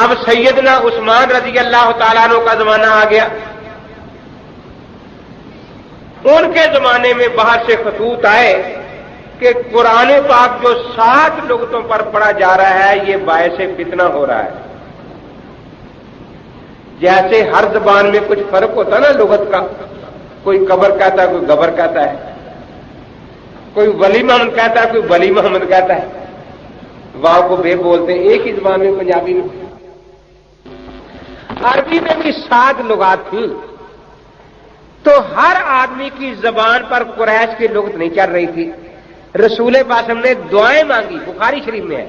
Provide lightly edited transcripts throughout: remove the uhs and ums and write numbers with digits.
اب سیدنا عثمان رضی اللہ تعالیٰ عنہ کا زمانہ آ گیا. ان کے زمانے میں باہر سے خطوط آئے کہ قرآن پاک جو 7 لغتوں پر پڑھا جا رہا ہے یہ باعث فتنہ ہو رہا ہے. جیسے ہر زبان میں کچھ فرق ہوتا ہے نا لغت کا، کوئی قبر کہتا ہے، کوئی گبر کہتا ہے، کوئی ولی محمد کہتا ہے، کوئی ولی محمد کہتا ہے، واو کو بے بولتے ہیں ایک ہی زبان میں. پنجابی میں، عربی میں بھی 7 لغات تھیں. تو ہر آدمی کی زبان پر قریش کی لغت نہیں چل رہی تھی. رسول پاک نے دعائیں مانگی، بخاری شریف میں ہے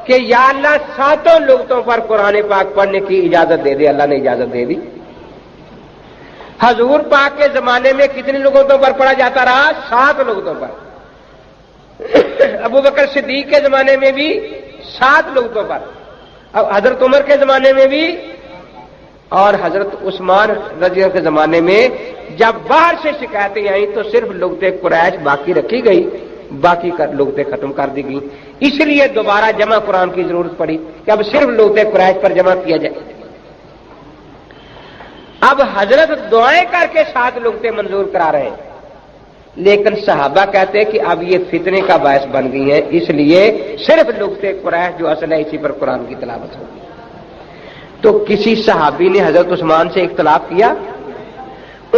کہ یا اللہ 7 لغتوں پر قرآن پاک پڑھنے کی اجازت دے دے. اللہ نے اجازت دے دی. حضور پاک کے زمانے میں کتنی لغتوں پر پڑھا جاتا رہا؟ 7 لغتوں پر. ابو بکر صدیق کے زمانے میں بھی 7 لغتوں پر، اب حضرت عمر کے زمانے میں بھی، اور حضرت عثمان رضی اللہ کے زمانے میں جب باہر سے شکایتیں آئیں تو صرف لغت قریش باقی رکھی گئی، باقی لغتیں ختم کر دی گئی. اس لیے دوبارہ جمع قرآن کی ضرورت پڑی کہ اب صرف لغت قریش پر جمع کیا جائے. اب حضرت دعائیں کر کے 7 لغتیں منظور کرا رہے ہیں، لیکن صحابہ کہتے ہیں کہ اب یہ فتنے کا باعث بن گئی ہیں، اس لیے صرف لغت قریش جو اصل ہے اسی پر قرآن کی تلاوت ہوگی. تو کسی صحابی نے حضرت عثمان سے اختلاف کیا؟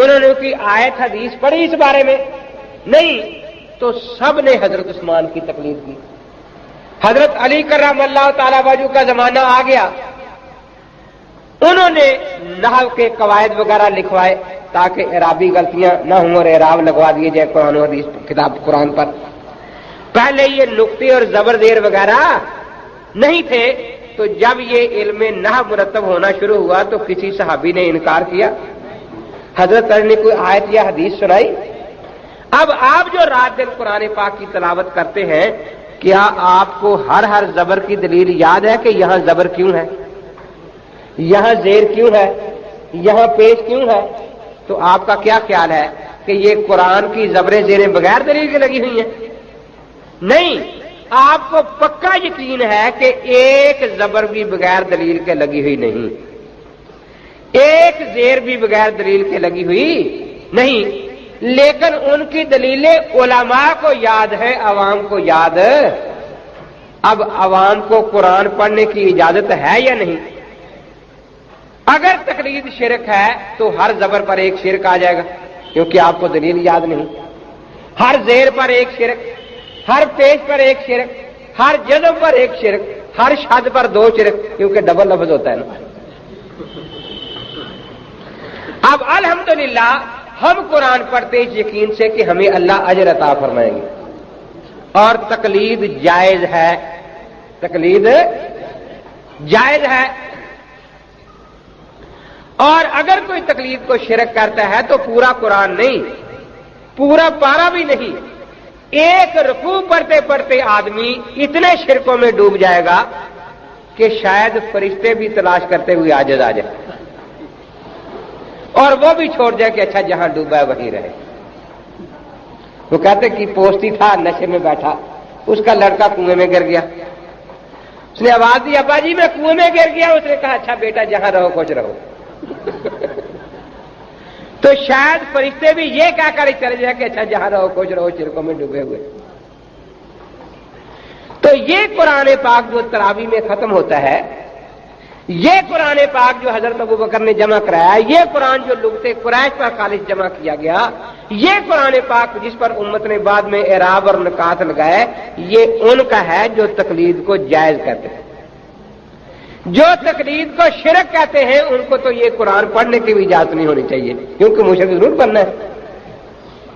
انہوں نے کوئی آیت حدیث پڑھی اس بارے میں؟ نہیں. تو سب نے حضرت عثمان کی تقلید کی. حضرت علی کرم اللہ تعالی وجہ کا زمانہ آ گیا. انہوں نے نحو کے قواعد وغیرہ لکھوائے تاکہ اعرابی غلطیاں نہ ہوں اور اعراب لگوا دیے جائے قرآن و حدیث کتاب قرآن پر. پہلے یہ نقطے اور زبر زیر وغیرہ نہیں تھے. تو جب یہ علم نحو مرتب ہونا شروع ہوا تو کسی صحابی نے انکار کیا؟ حضرت علی نے کوئی آیت یا حدیث سنائی؟ اب آپ جو رات دن قرآن پاک کی تلاوت کرتے ہیں، کیا آپ کو ہر زبر کی دلیل یاد ہے کہ یہاں زبر کیوں ہے، یہاں زیر کیوں ہے، یہاں پیش کیوں ہے؟ تو آپ کا کیا خیال ہے کہ یہ قرآن کی زبریں زیریں بغیر دلیل کے لگی ہوئی ہیں؟ نہیں، آپ کو پکا یقین ہے کہ ایک زبر بھی بغیر دلیل کے لگی ہوئی نہیں، ایک زیر بھی بغیر دلیل کے لگی ہوئی نہیں. لیکن ان کی دلیلیں علماء کو یاد ہے، عوام کو یاد. اب عوام کو قرآن پڑھنے کی اجازت ہے یا نہیں؟ اگر تقلید شرک ہے تو ہر زبر پر ایک شرک آ جائے گا کیونکہ آپ کو دلیل یاد نہیں. ہر زیر پر ایک شرک، ہر پیش پر ایک شرک، ہر جزم پر ایک شرک، ہر شد پر 2 شرک کیونکہ ڈبل لفظ ہوتا ہے نا. اب الحمدللہ ہم قرآن پڑھتے اس یقین سے کہ ہمیں اللہ اجر عطا فرمائیں گے، اور تقلید جائز ہے، تقلید جائز ہے. اور اگر کوئی تقلید کو شرک کرتا ہے تو پورا قرآن نہیں، پورا پارا بھی نہیں، ایک رکوع پڑھتے پڑھتے آدمی اتنے شرکوں میں ڈوب جائے گا کہ شاید فرشتے بھی تلاش کرتے ہوئے عاجز آ جائے اور وہ بھی چھوڑ جائے کہ اچھا جہاں ڈوبا ہے وہیں رہے. وہ کہتے کہ پوستی تھا نشے میں بیٹھا، اس کا لڑکا کنویں میں گر گیا، اس نے آواز دی ابا جی میں کنویں میں گر گیا. اس نے کہا اچھا بیٹا جہاں رہو خوش رہو. تو شاید فرشتے بھی یہ کہہ کر چلے جائے کہ اچھا جہاں رہو خوش رہو، شرکوں میں ڈوبے ہوئے. تو یہ قرآن پاک جو تراویح میں ختم ہوتا ہے، یہ قرآن پاک جو حضرت ابو بکر نے جمع کرایا، یہ قرآن جو لغت قریش پر خالص جمع کیا گیا، یہ قرآن پاک جس پر امت نے بعد میں اعراب اور نکات لگائے، یہ ان کا ہے جو تقلید کو جائز کہتے ہیں. جو تقلید کو شرک کہتے ہیں ان کو تو یہ قرآن پڑھنے کی بھی اجازت نہیں ہونی چاہیے کیونکہ مشرک ضرور بننا ہے.